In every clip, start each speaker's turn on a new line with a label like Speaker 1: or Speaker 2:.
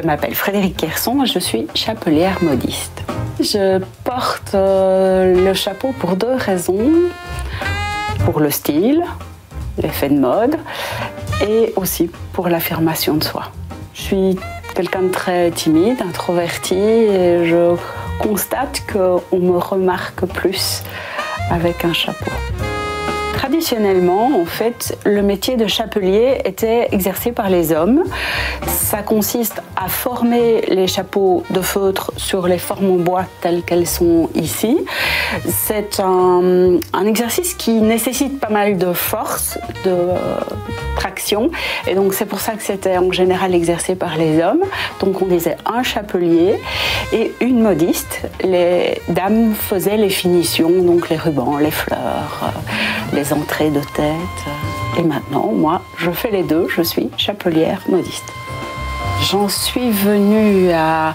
Speaker 1: Je m'appelle Frédérique Kerson et je suis chapelière modiste. Je porte le chapeau pour deux raisons. Pour le style, l'effet de mode et aussi pour l'affirmation de soi. Je suis quelqu'un de très timide, introverti et je constate qu'on me remarque plus avec un chapeau. Traditionnellement, en fait, le métier de chapelier était exercé par les hommes. Ça consiste à former les chapeaux de feutre sur les formes en bois telles qu'elles sont ici. C'est un exercice qui nécessite pas mal de force, de traction, et donc c'est pour ça que c'était en général exercé par les hommes. Donc on disait un chapelier et une modiste. Les dames faisaient les finitions, donc les rubans, les fleurs, les entrées de tête. Et maintenant, moi, je fais les deux, je suis chapelière modiste. J'en suis venue à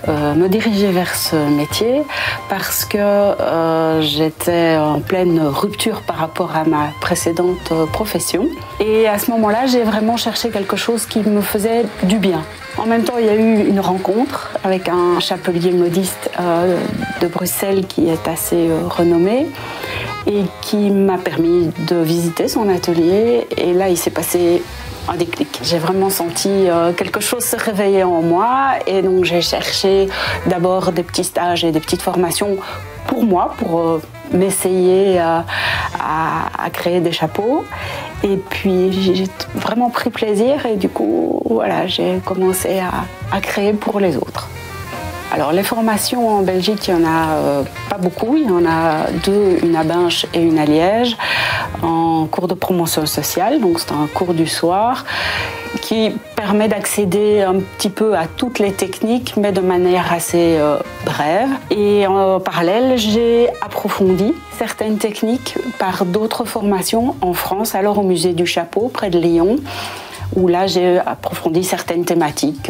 Speaker 1: me diriger vers ce métier parce que j'étais en pleine rupture par rapport à ma précédente profession. Et à ce moment-là, j'ai vraiment cherché quelque chose qui me faisait du bien. En même temps, il y a eu une rencontre avec un chapelier modiste de Bruxelles qui est assez renommé et qui m'a permis de visiter son atelier. Et là, il s'est passé un déclic. J'ai vraiment senti quelque chose se réveiller en moi et donc j'ai cherché d'abord des petits stages et des petites formations pour moi, pour m'essayer à créer des chapeaux. Et puis j'ai vraiment pris plaisir et du coup, voilà, j'ai commencé à créer pour les autres. Alors les formations en Belgique, il n'y en a pas beaucoup, il y en a deux, une à Binche et une à Liège, en cours de promotion sociale, donc c'est un cours du soir qui permet d'accéder un petit peu à toutes les techniques, mais de manière assez brève. Et en parallèle, j'ai approfondi certaines techniques par d'autres formations en France, alors au musée du chapeau, près de Lyon, où là j'ai approfondi certaines thématiques,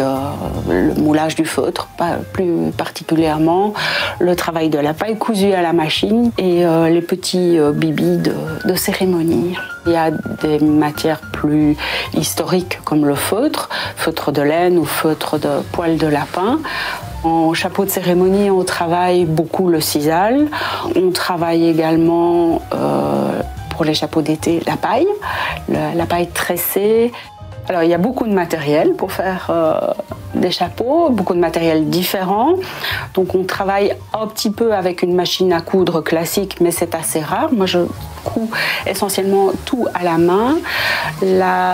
Speaker 1: le moulage du feutre, plus particulièrement, le travail de la paille cousue à la machine et les petits bibis de cérémonie. Il y a des matières plus historiques comme le feutre de laine ou feutre de poil de lapin. En chapeau de cérémonie, on travaille beaucoup le sisal. On travaille également pour les chapeaux d'été la paille tressée. Alors, il y a beaucoup de matériel pour faire des chapeaux, beaucoup de matériel différent. Donc, on travaille un petit peu avec une machine à coudre classique, mais c'est assez rare. Moi, je couds essentiellement tout à la main.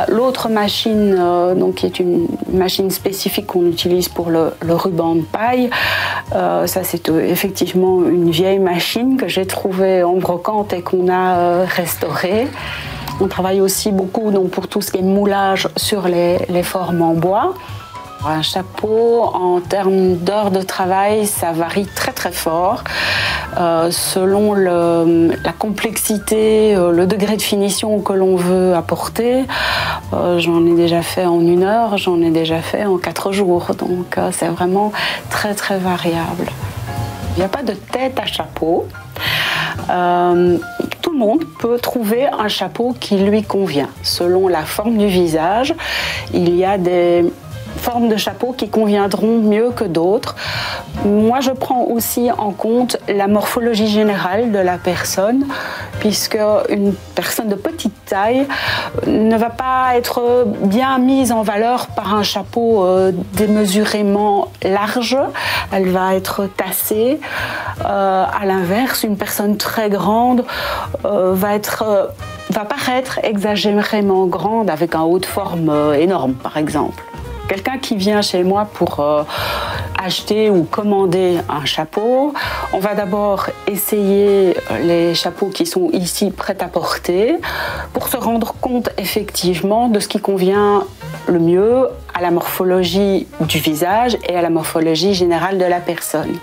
Speaker 1: L'autre machine, donc, qui est une machine spécifique qu'on utilise pour le ruban de paille, ça, c'est effectivement une vieille machine que j'ai trouvée en brocante et qu'on a restaurée. On travaille aussi beaucoup donc, pour tout ce qui est moulage sur les formes en bois. Un chapeau, en termes d'heures de travail, ça varie très très fort. Selon la complexité, le degré de finition que l'on veut apporter. J'en ai déjà fait en 1 heure, j'en ai déjà fait en 4 jours. Donc c'est vraiment très très variable. Il n'y a pas de tête à chapeau. Tout le monde peut trouver un chapeau qui lui convient. Selon la forme du visage, il y a des formes de chapeaux qui conviendront mieux que d'autres. Moi, je prends aussi en compte la morphologie générale de la personne, puisque une personne de petite taille ne va pas être bien mise en valeur par un chapeau démesurément large. Elle va être tassée. À l'inverse, une personne très grande va paraître exagérément grande avec un haut de forme énorme, par exemple. Quelqu'un qui vient chez moi pour acheter ou commander un chapeau, on va d'abord essayer les chapeaux qui sont ici prêts à porter pour se rendre compte effectivement de ce qui convient le mieux à la morphologie du visage et à la morphologie générale de la personne.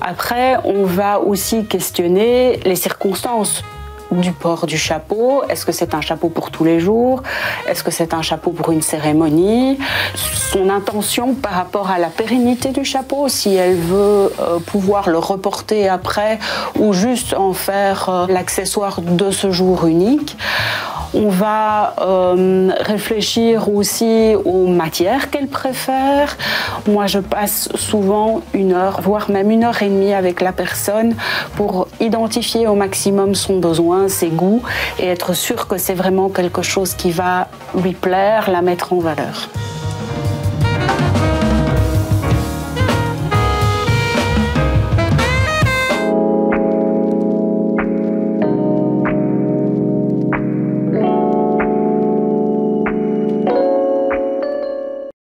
Speaker 1: Après, on va aussi questionner les circonstances du port du chapeau. Est-ce que c'est un chapeau pour tous les jours? Est-ce que c'est un chapeau pour une cérémonie? Son intention par rapport à la pérennité du chapeau, si elle veut pouvoir le reporter après ou juste en faire l'accessoire de ce jour unique. On va réfléchir aussi aux matières qu'elle préfère. Moi, je passe souvent 1 heure, voire même 1 heure et demie avec la personne pour identifier au maximum son besoin, ses goûts et être sûr que c'est vraiment quelque chose qui va lui plaire, la mettre en valeur.